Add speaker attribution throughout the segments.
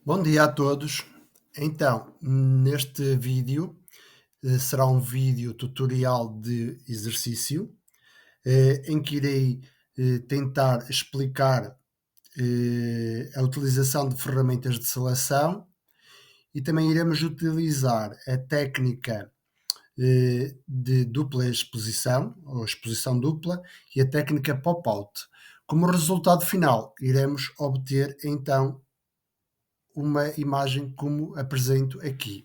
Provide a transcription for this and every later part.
Speaker 1: Bom dia a todos. Então, neste vídeo, será um vídeo tutorial de exercício, em que irei tentar explicar a utilização de ferramentas de seleção e também iremos utilizar a técnica de dupla exposição, ou exposição dupla, e a técnica pop-out. Como resultado final, iremos obter então uma imagem como apresento aqui.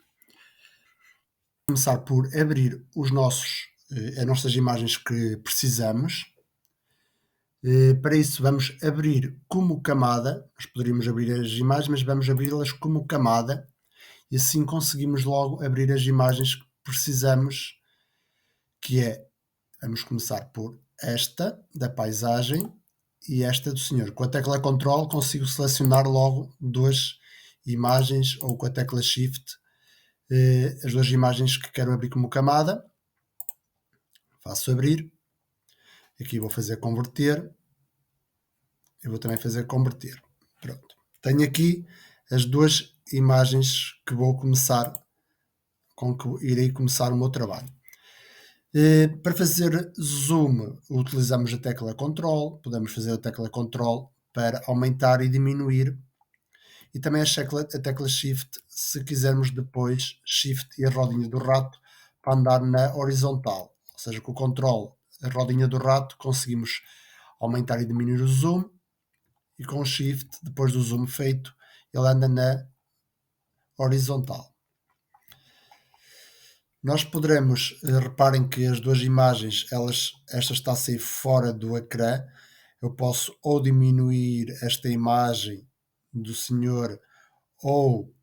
Speaker 1: Começar por abrir as nossas imagens que precisamos. Para isso vamos abrir como camada, nós poderíamos abrir as imagens, mas vamos abri-las como camada e assim conseguimos logo abrir as imagens que precisamos, que é, vamos começar por esta da paisagem e esta do senhor. Com a tecla Ctrl consigo selecionar logo duas imagens, ou com a tecla Shift as duas imagens que quero abrir como camada. Faço abrir, aqui vou fazer converter, eu vou também fazer converter. Pronto. Tenho aqui as duas imagens que vou começar, com que irei começar o meu trabalho. Para fazer zoom, utilizamos a tecla Ctrl, podemos fazer a tecla Ctrl para aumentar e diminuir, e também a tecla Shift, se quisermos depois, Shift e a rodinha do rato, para andar na horizontal. Ou seja, com o Ctrl, a rodinha do rato, conseguimos aumentar e diminuir o zoom, e com o Shift, depois do zoom feito, ele anda na horizontal. Nós poderemos, reparem que as duas imagens, esta está a sair fora do ecrã. Eu posso ou diminuir esta imagem do senhor ou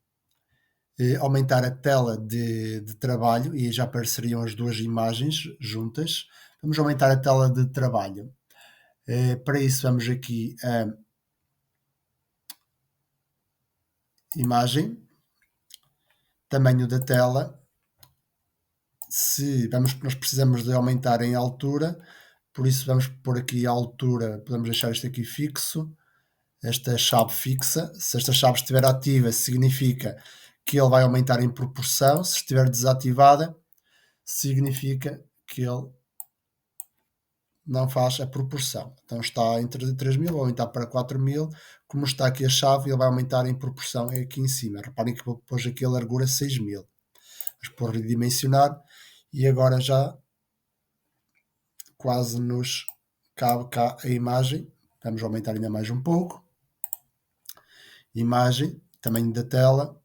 Speaker 1: aumentar a tela de trabalho, e já apareceriam as duas imagens juntas. Vamos aumentar a tela de trabalho. Para isso vamos aqui a imagem, tamanho da tela. Nós precisamos de aumentar em altura, por isso vamos pôr aqui a altura, podemos deixar isto aqui fixo, esta chave fixa. Se esta chave estiver ativa, significa que ele vai aumentar em proporção. Se estiver desativada, significa que ele não faz a proporção. Então está entre 3000, vou aumentar para 4000. Como está aqui a chave, ele vai aumentar em proporção aqui em cima. Reparem que vou pôr aqui a largura 6000. Vamos pôr redimensionar e agora já quase nos cabe cá a imagem. Vamos aumentar ainda mais um pouco. Imagem, tamanho da tela.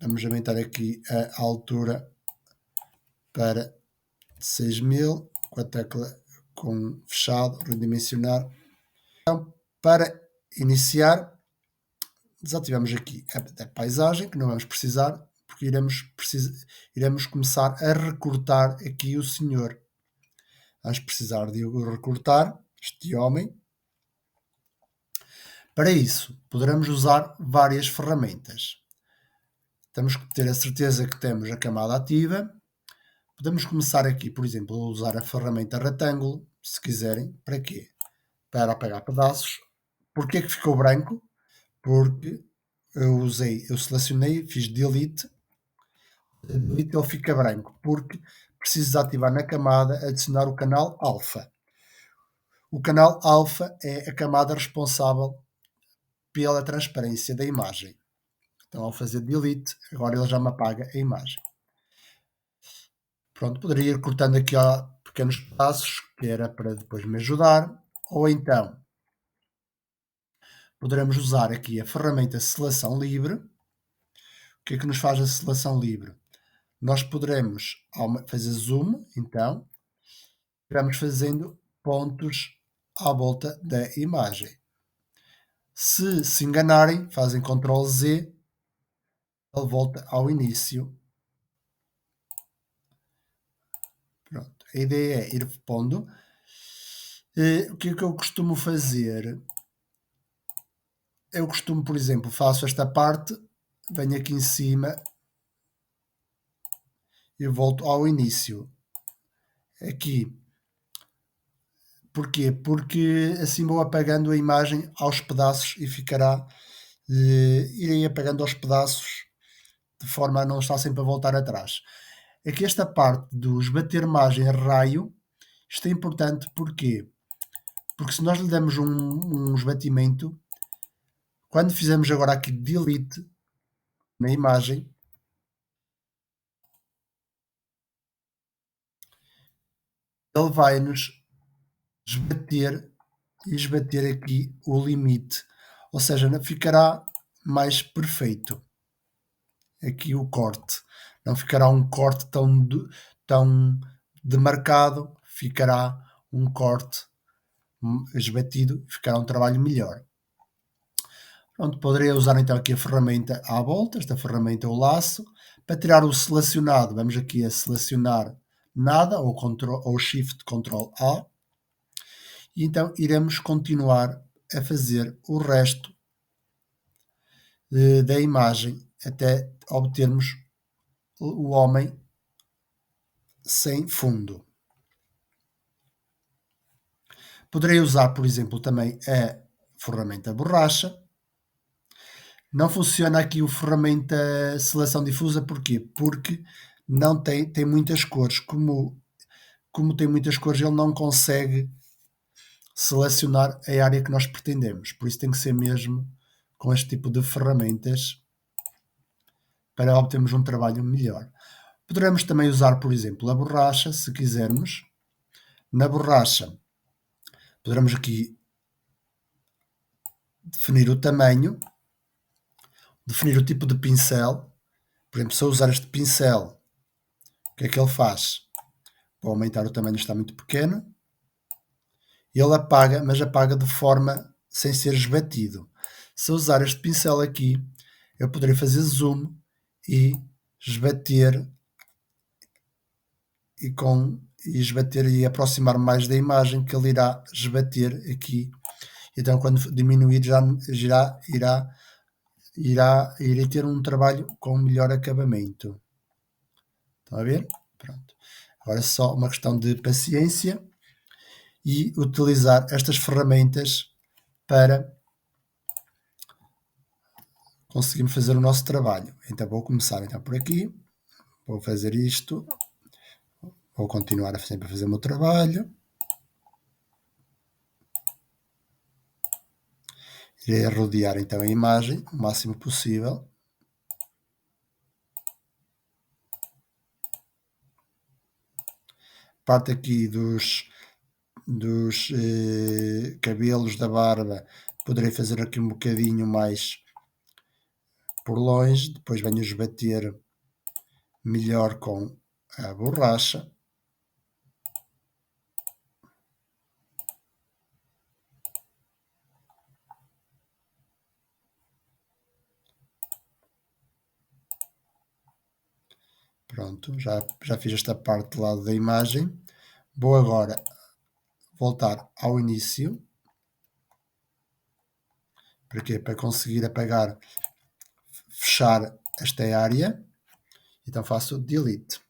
Speaker 1: Vamos aumentar aqui a altura para 6000, com a tecla com fechado, redimensionar. Então, para iniciar, desativamos aqui a paisagem, que não vamos precisar, porque iremos começar a recortar aqui o senhor. Vamos precisar de recortar este homem. Para isso, poderemos usar várias ferramentas. Temos que ter a certeza que temos a camada ativa. Podemos começar aqui, por exemplo, a usar a ferramenta retângulo, se quiserem. Para quê? Para apagar pedaços. Porquê que ficou branco? Porque eu selecionei, fiz delete, ele fica branco, porque preciso ativar na camada, adicionar o canal alfa. O canal alfa é a camada responsável pela transparência da imagem. Então, ao fazer delete, agora ele já me apaga a imagem. Pronto, poderia ir cortando aqui pequenos pedaços, que era para depois me ajudar, ou então poderemos usar aqui a ferramenta seleção livre. O que é que nos faz a seleção livre? Nós poderemos fazer zoom, então, vamos fazendo pontos à volta da imagem. Se se enganarem, fazem Ctrl Z, ele volta ao início. Pronto, a ideia é ir pondo. O que é que eu costumo fazer? Eu costumo, por exemplo, faço esta parte, venho aqui em cima e volto ao início. Aqui. Porquê? Porque assim vou apagando a imagem aos pedaços e ficará irei apagando aos pedaços, de forma a não estar sempre a voltar atrás. É que esta parte do esbater margem a raio, isto é importante porquê? Porque se nós lhe damos um esbatimento, quando fizermos agora aqui delete na imagem, ele vai-nos esbater e esbater aqui o limite, ou seja, ficará mais perfeito aqui o corte. Não ficará um corte tão demarcado, ficará um corte esbatido, ficará um trabalho melhor. Pronto, poderei usar então aqui a ferramenta à volta, esta ferramenta é o laço. Para tirar o selecionado, vamos aqui a selecionar nada, ou Shift Ctrl A, e então iremos continuar a fazer o resto da imagem até obtermos o homem sem fundo. Poderei usar, por exemplo, também a ferramenta borracha. Não funciona aqui o ferramenta seleção difusa, porquê? Porque não tem muitas cores. Como tem muitas cores, ele não consegue selecionar a área que nós pretendemos. Por isso tem que ser mesmo com este tipo de ferramentas para obtermos um trabalho melhor. Poderemos também usar, por exemplo, a borracha, se quisermos. Na borracha, poderemos aqui definir o tamanho, definir o tipo de pincel. Por exemplo, se eu usar este pincel, o que é que ele faz? Para aumentar o tamanho está muito pequeno. Ele apaga, mas apaga de forma sem ser esbatido. Se eu usar este pincel aqui, eu poderei fazer zoom e esbater e esbater e aproximar mais da imagem, que ele irá esbater aqui. Então, quando diminuir, irei ter um trabalho com melhor acabamento. Estão a ver? Pronto. Agora é só uma questão de paciência e utilizar estas ferramentas para conseguirmos fazer o nosso trabalho. Então vou começar então por aqui, vou fazer isto, vou continuar sempre a fazer o meu trabalho. Irei rodear então a imagem o máximo possível. Parte aqui dos cabelos da barba, poderei fazer aqui um bocadinho mais por longe, depois venho esbater melhor com a borracha. Pronto, já fiz esta parte do lado da imagem. Vou agora voltar ao início. Para quê? Para conseguir apagar, fechar esta área. Então faço delete.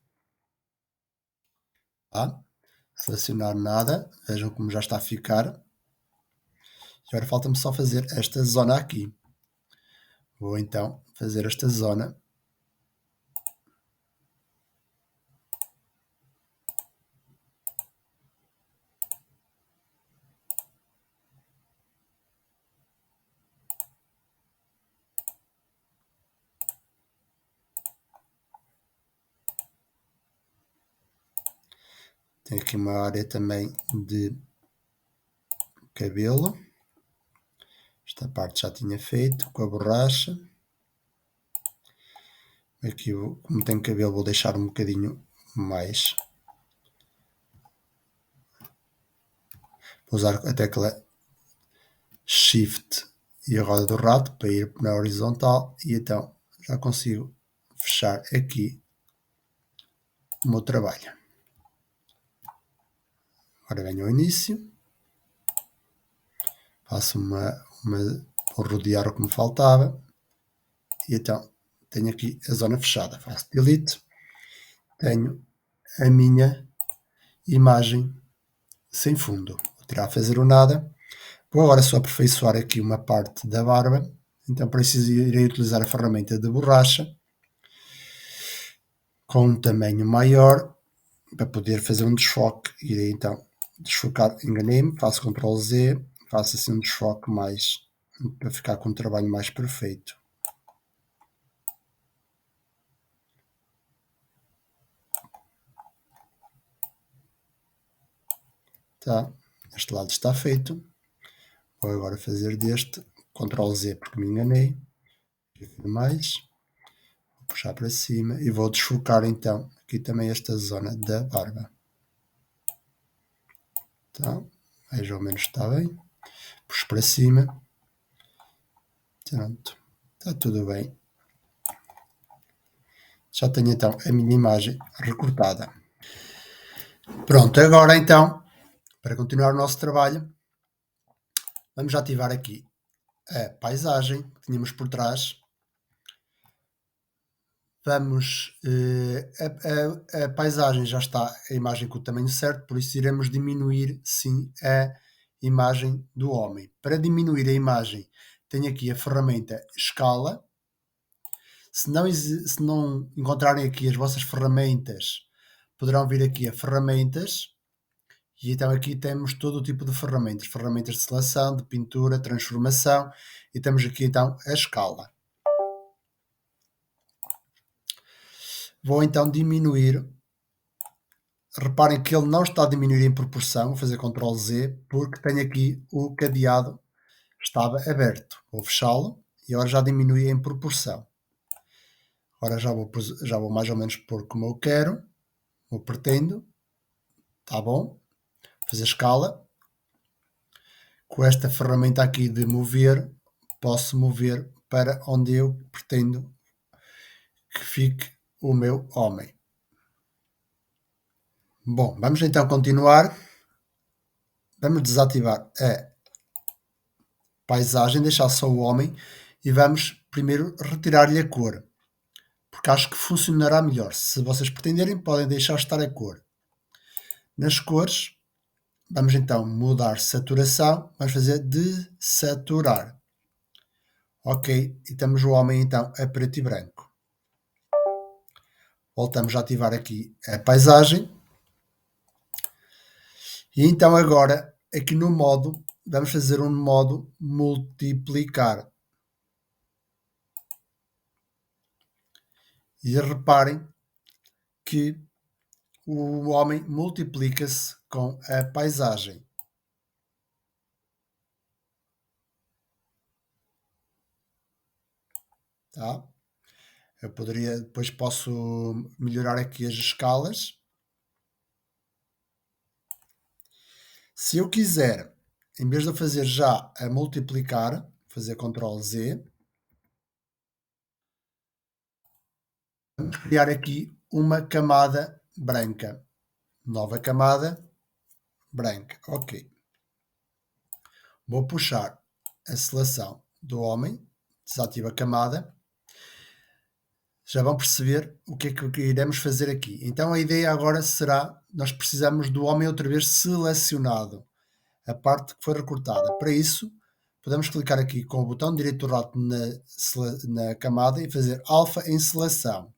Speaker 1: Tá? Selecionar nada. Vejam como já está a ficar. E agora falta-me só fazer esta zona aqui. Vou então fazer esta zona. Tem aqui uma área também de cabelo. Esta parte já tinha feito com a borracha. Aqui, como tem cabelo, vou deixar um bocadinho mais. Vou usar a tecla Shift e a roda do rato para ir na horizontal, e então já consigo fechar aqui o meu trabalho. Agora venho ao início, faço vou rodear o que me faltava, e então tenho aqui a zona fechada. Faço delete, tenho a minha imagem sem fundo. Vou tirar a fazer o nada. Vou agora só aperfeiçoar aqui uma parte da barba, Então para isso irei utilizar a ferramenta de borracha com um tamanho maior para poder fazer um desfoque. Irei então desfocar, enganei-me, faço Ctrl Z, faço assim um desfoque mais para ficar com um trabalho mais perfeito. Tá, este lado está feito. Vou agora fazer deste Ctrl Z porque me enganei. Mais, vou puxar para cima e vou desfocar então aqui também esta zona da barba. Tá, mais ou menos está bem. Puxo para cima. Pronto, está tudo bem. Já tenho então a minha imagem recortada. Pronto, agora então, para continuar o nosso trabalho, vamos ativar aqui a paisagem que tínhamos por trás. Vamos, a paisagem já está a imagem com o tamanho certo, por isso iremos diminuir sim a imagem do homem. Para diminuir a imagem, tenho aqui a ferramenta escala. Se não encontrarem aqui as vossas ferramentas, poderão vir aqui a ferramentas e então aqui temos todo o tipo de ferramentas, ferramentas de seleção, de pintura, transformação e temos aqui então a escala. Vou então diminuir. Reparem que ele não está a diminuir em proporção, vou fazer Ctrl Z, porque tenho aqui o cadeado, estava aberto. Vou fechá-lo e agora já diminui em proporção. Agora já vou mais ou menos pôr como eu quero, vou pretendo, está bom, fazer escala. Com esta ferramenta aqui de mover, posso mover para onde eu pretendo que fique o meu homem. Bom, vamos então continuar. Vamos desativar a paisagem, deixar só o homem e vamos primeiro retirar-lhe a cor, porque acho que funcionará melhor. Se vocês pretenderem, podem deixar estar a cor. Nas cores, vamos então mudar saturação, vamos fazer desaturar. Ok, e temos o homem então a preto e branco. Voltamos a ativar aqui a paisagem. E então agora, aqui no modo, vamos fazer um modo multiplicar. E reparem que o homem multiplica-se com a paisagem. Tá? Eu poderia, depois posso melhorar aqui as escalas. Se eu quiser, em vez de eu fazer já a multiplicar, fazer Ctrl Z, vamos criar aqui uma camada branca. Nova camada branca. Ok. Vou puxar a seleção do homem, desativo a camada. Já vão perceber o que é que iremos fazer aqui. Então a ideia agora será, nós precisamos do homem outra vez selecionado, a parte que foi recortada. Para isso, podemos clicar aqui com o botão direito do rato na camada e fazer alfa em seleção.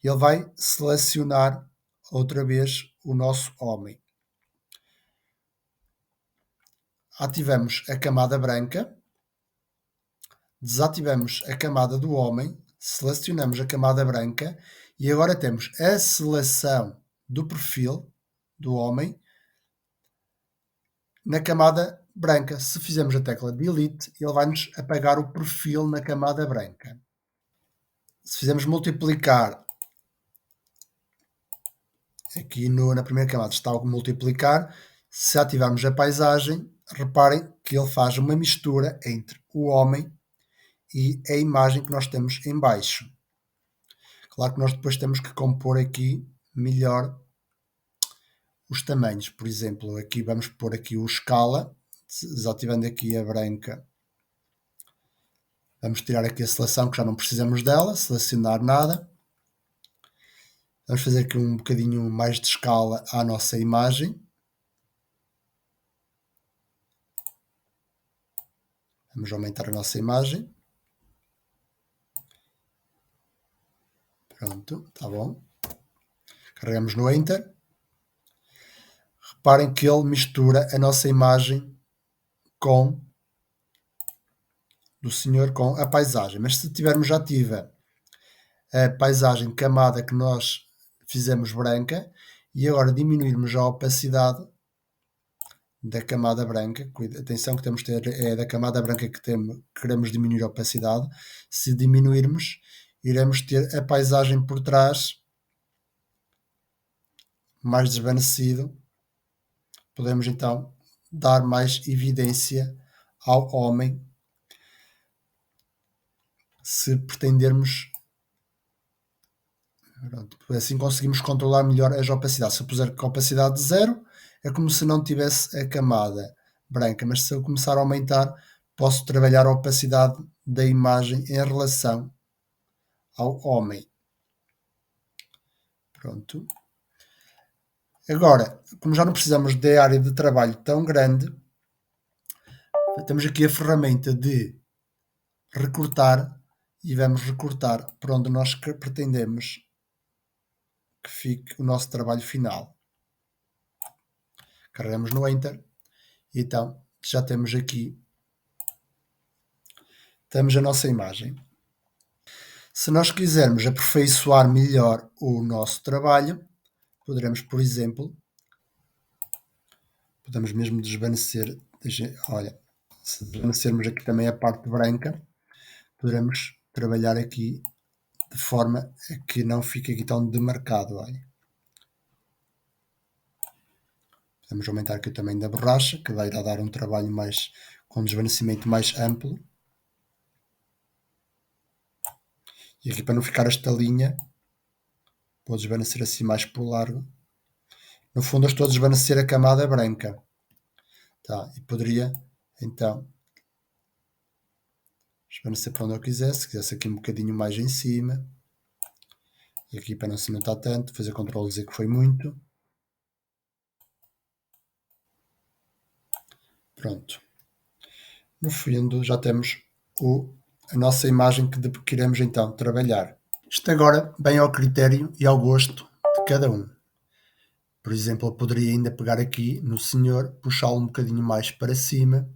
Speaker 1: Ele vai selecionar outra vez o nosso homem. Ativamos a camada branca, desativamos a camada do homem, selecionamos a camada branca e agora temos a seleção do perfil do homem na camada branca. Se fizermos a tecla Delete, ele vai-nos apagar o perfil na camada branca. Se fizermos multiplicar, aqui na primeira camada está o multiplicar, se ativarmos a paisagem, reparem que ele faz uma mistura entre o homem e a imagem que nós temos em baixo. Claro que nós depois temos que compor aqui melhor os tamanhos. Por exemplo, aqui vamos pôr aqui o escala, desativando aqui a branca. Vamos tirar aqui a seleção que já não precisamos dela, selecionar nada. Vamos fazer aqui um bocadinho mais de escala à nossa imagem. Vamos aumentar a nossa imagem. Pronto, está bom. Carregamos no Enter. Reparem que ele mistura a nossa imagem com do senhor com a paisagem. Mas se tivermos ativa a paisagem camada que nós fizemos branca e agora diminuirmos a opacidade da camada branca, atenção que temos de ter, é da camada branca que queremos diminuir a opacidade. Se diminuirmos, iremos ter a paisagem por trás mais desvanecido. Podemos então dar mais evidência ao homem se pretendermos. Pronto, assim conseguimos controlar melhor as opacidades. Se eu puser com opacidade de zero, é como se não tivesse a camada branca, mas se eu começar a aumentar, posso trabalhar a opacidade da imagem em relação ao homem. Pronto. Agora, como já não precisamos de área de trabalho tão grande, temos aqui a ferramenta de recortar e vamos recortar para onde nós pretendemos que fique o nosso trabalho final. Carregamos no Enter e então já temos aqui a nossa imagem. Se nós quisermos aperfeiçoar melhor o nosso trabalho, poderemos, por exemplo, podemos mesmo desvanecer, olha, se desvanecermos aqui também a parte branca, poderemos trabalhar aqui de forma a que não fique aqui tão demarcado. Olha. Podemos aumentar aqui o tamanho da borracha, que vai dar um trabalho mais com desvanecimento mais amplo. E aqui para não ficar esta linha, vou desvanecer assim mais por largo. No fundo eu estou a desvanecer a camada branca. Tá, e poderia então desvanecer para onde eu quisesse. Se quisesse aqui um bocadinho mais em cima. E aqui para não se notar tanto, fazer Ctrl Z que foi muito. Pronto. No fundo já temos a nossa imagem que queremos então trabalhar. Isto agora bem ao critério e ao gosto de cada um. Por exemplo, eu poderia ainda pegar aqui no senhor, puxá-lo um bocadinho mais para cima,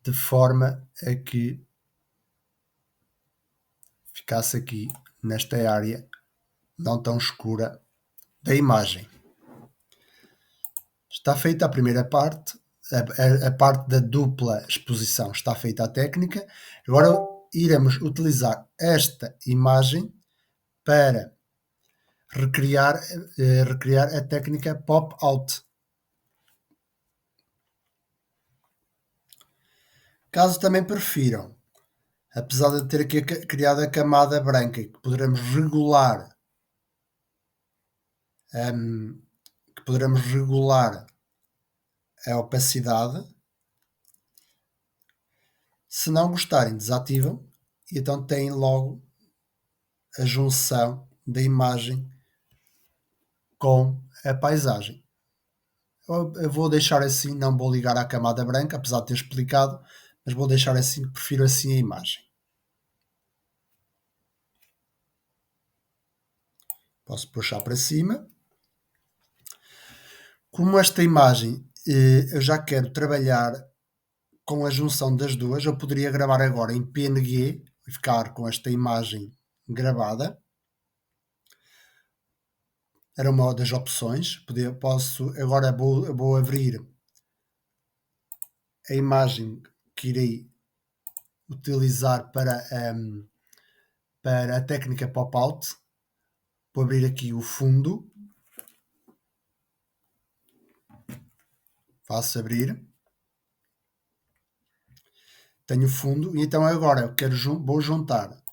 Speaker 1: de forma a que ficasse aqui nesta área não tão escura da imagem. Está feita a primeira parte, a parte da dupla exposição está feita a técnica. Agora iremos utilizar esta imagem para recriar a técnica pop-out. Caso também prefiram, apesar de ter aqui criado a camada branca, que poderemos regular a opacidade. Se não gostarem, desativam e então têm logo a junção da imagem com a paisagem. Eu vou deixar assim, não vou ligar à camada branca, apesar de ter explicado, mas vou deixar assim, prefiro assim a imagem. Posso puxar para cima. Como esta imagem eu já quero trabalhar com a junção das duas, eu poderia gravar agora em PNG e ficar com esta imagem gravada. Era uma das opções. Agora vou abrir a imagem que irei utilizar para a técnica pop-out. Vou abrir aqui o fundo. Faço abrir. Tenho o fundo e então agora vou juntar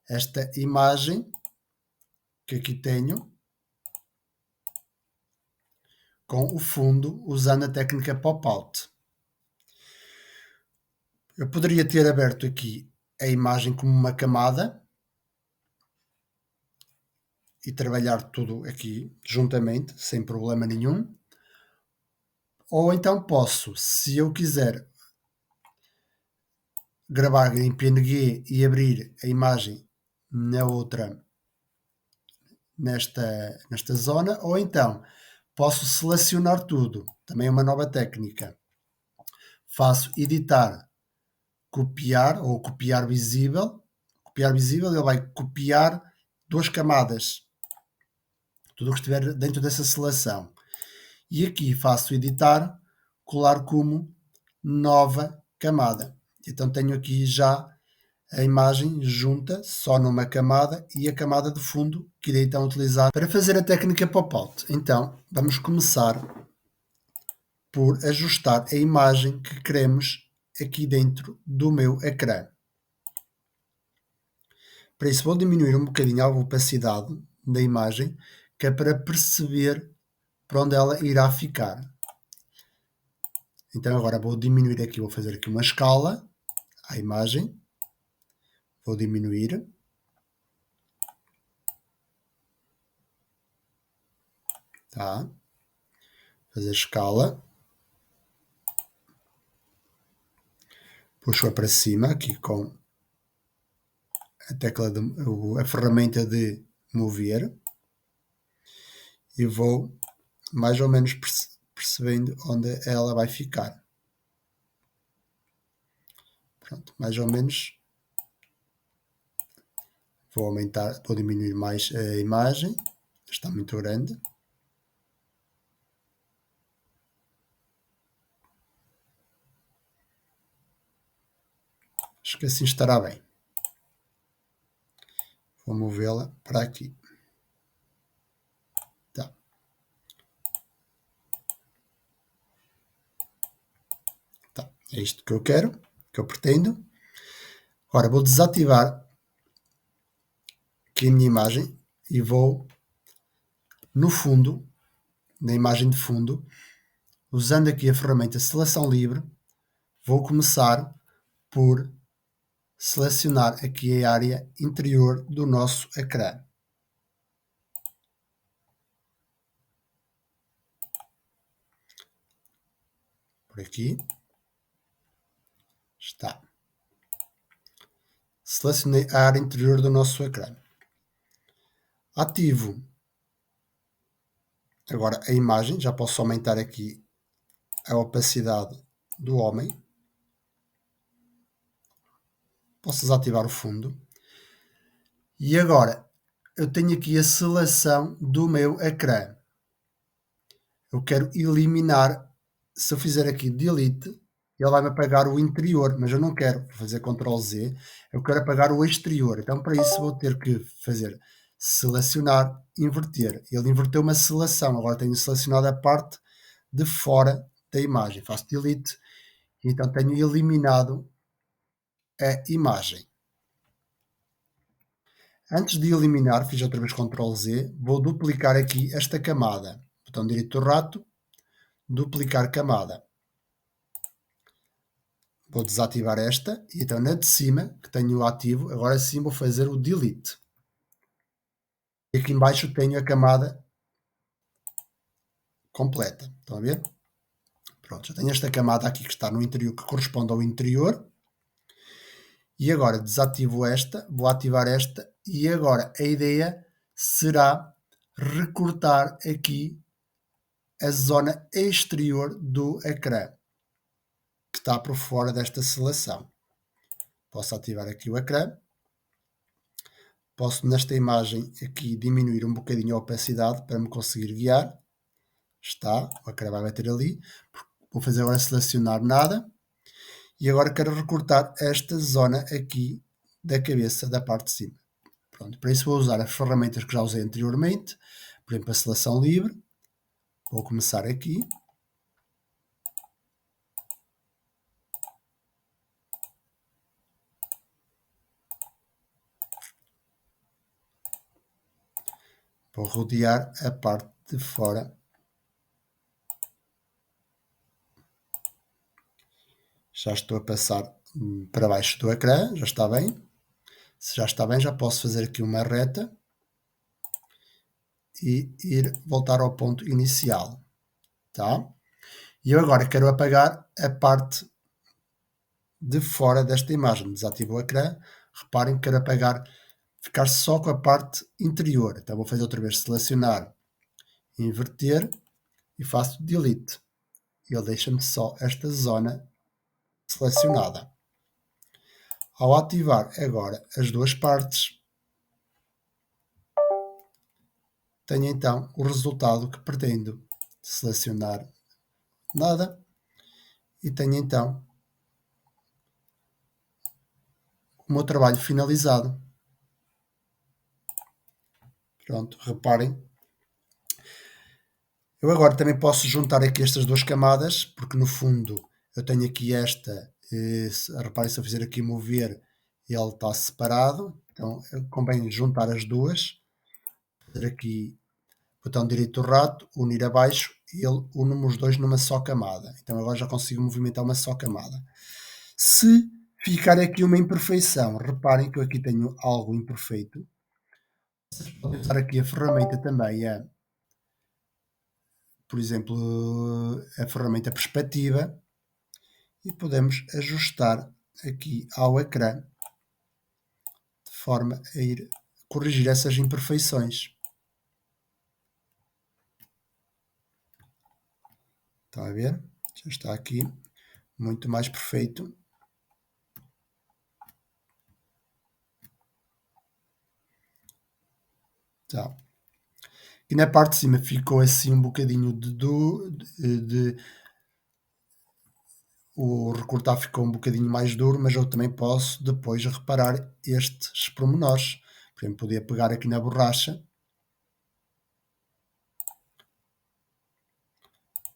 Speaker 1: esta imagem que aqui tenho com o fundo usando a técnica pop-out. Eu poderia ter aberto aqui a imagem como uma camada e trabalhar tudo aqui juntamente, sem problema nenhum. Ou então posso, se eu quiser, gravar em PNG e abrir a imagem na outra nesta zona, ou então posso selecionar tudo, também é uma nova técnica. Faço editar, copiar ou copiar visível. Copiar visível, ele vai copiar 2 camadas, tudo o que estiver dentro dessa seleção. E aqui faço editar, colar como nova camada. Então tenho aqui já a imagem junta só numa camada e a camada de fundo que irei então utilizar para fazer a técnica pop-out. Então vamos começar por ajustar a imagem que queremos aqui dentro do meu ecrã. Para isso vou diminuir um bocadinho a opacidade da imagem, que é para perceber para onde ela irá ficar. Então agora vou diminuir aqui, vou fazer aqui uma escala à imagem, vou diminuir, tá? Fazer escala, puxo-a para cima aqui com a tecla a ferramenta de mover e vou mais ou menos percebendo onde ela vai ficar. Pronto, mais ou menos. Vou aumentar, vou diminuir mais a imagem, está muito grande. Acho que assim estará bem. Vou movê-la para aqui. Tá. Tá. É isto que eu quero, que eu pretendo. Agora vou desativar aqui a minha imagem e vou no fundo, na imagem de fundo, usando aqui a ferramenta Seleção Livre, vou começar por selecionar aqui a área interior do nosso ecrã. Por aqui. Está. Selecionei a área interior do nosso ecrã. Ativo agora a imagem, já posso aumentar aqui a opacidade do homem. Posso desativar o fundo. E agora eu tenho aqui a seleção do meu ecrã. Eu quero eliminar, se eu fizer aqui Delete, ele vai-me apagar o interior, mas eu não quero. Vou fazer Ctrl Z, eu quero apagar o exterior. Então para isso vou ter que fazer selecionar, inverter. Ele inverteu uma seleção, agora tenho selecionado a parte de fora da imagem. Faço Delete, então tenho eliminado a imagem. Antes de eliminar, fiz outra vez Ctrl Z, vou duplicar aqui esta camada. Botão direito do rato, duplicar camada. Vou desativar esta e então na de cima, que tenho ativo, agora sim vou fazer o Delete. E aqui embaixo tenho a camada completa. Estão a ver? Pronto, já tenho esta camada aqui que está no interior, que corresponde ao interior. E agora desativo esta, vou ativar esta e agora a ideia será recortar aqui a zona exterior do ecrã, que está por fora desta seleção. Posso ativar aqui o ecrã. Posso nesta imagem aqui diminuir um bocadinho a opacidade para me conseguir guiar. Está, o ecrã vai bater ali. Vou fazer agora selecionar nada. E agora quero recortar esta zona aqui da cabeça da parte de cima. Pronto, para isso vou usar as ferramentas que já usei anteriormente. Por exemplo, a seleção livre. Vou começar aqui. Vou rodear a parte de fora. Já estou a passar para baixo do ecrã, já está bem. Se já está bem, já posso fazer aqui uma reta e voltar ao ponto inicial. Tá? E eu agora quero apagar a parte de fora desta imagem. Desativo o ecrã. Reparem que quero apagar ficar só com a parte interior. Então vou fazer outra vez, selecionar, inverter e faço delete. Ele deixa-me só esta zona selecionada. Ao ativar agora as duas partes, tenho então o resultado que pretendo. Selecionar nada e tenho então o meu trabalho finalizado. Pronto, reparem. Eu agora também posso juntar aqui estas duas camadas, porque no fundo eu tenho aqui esta, reparem, se eu fizer aqui mover, ele está separado, então convém juntar as duas, fazer aqui botão direito do rato, unir abaixo, e ele une os dois numa só camada. Então agora já consigo movimentar uma só camada. Se ficar aqui uma imperfeição, reparem que eu aqui tenho algo imperfeito, vocês podem usar aqui a ferramenta também, por exemplo, a ferramenta perspectiva, e podemos ajustar aqui ao ecrã de forma a ir corrigir essas imperfeições. Está a ver? Já está aqui muito mais perfeito. Tá. E na parte de cima ficou assim um bocadinho o recortar ficou um bocadinho mais duro, mas eu também posso depois reparar estes pormenores. Por exemplo, podia pegar aqui na borracha,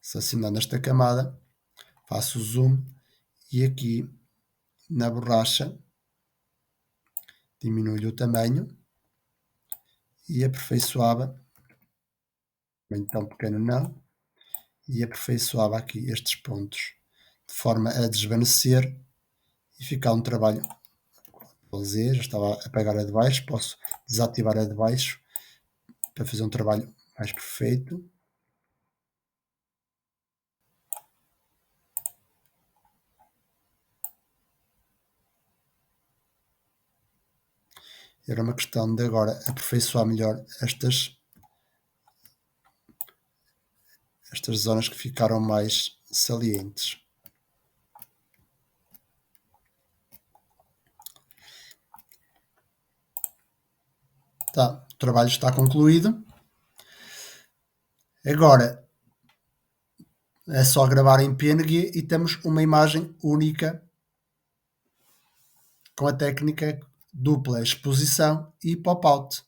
Speaker 1: selecionando esta camada, faço o zoom e aqui na borracha diminuo-lhe o tamanho e aperfeiçoava, bem tão pequeno não, e aperfeiçoava aqui estes pontos de forma a desvanecer e ficar um trabalho. Z, já estava a apagar a de baixo, posso desativar a de baixo para fazer um trabalho mais perfeito. Era uma questão de agora aperfeiçoar melhor estas zonas que ficaram mais salientes. Tá, o trabalho está concluído. Agora é só gravar em PNG e temos uma imagem única com a técnica dupla exposição e pop-out.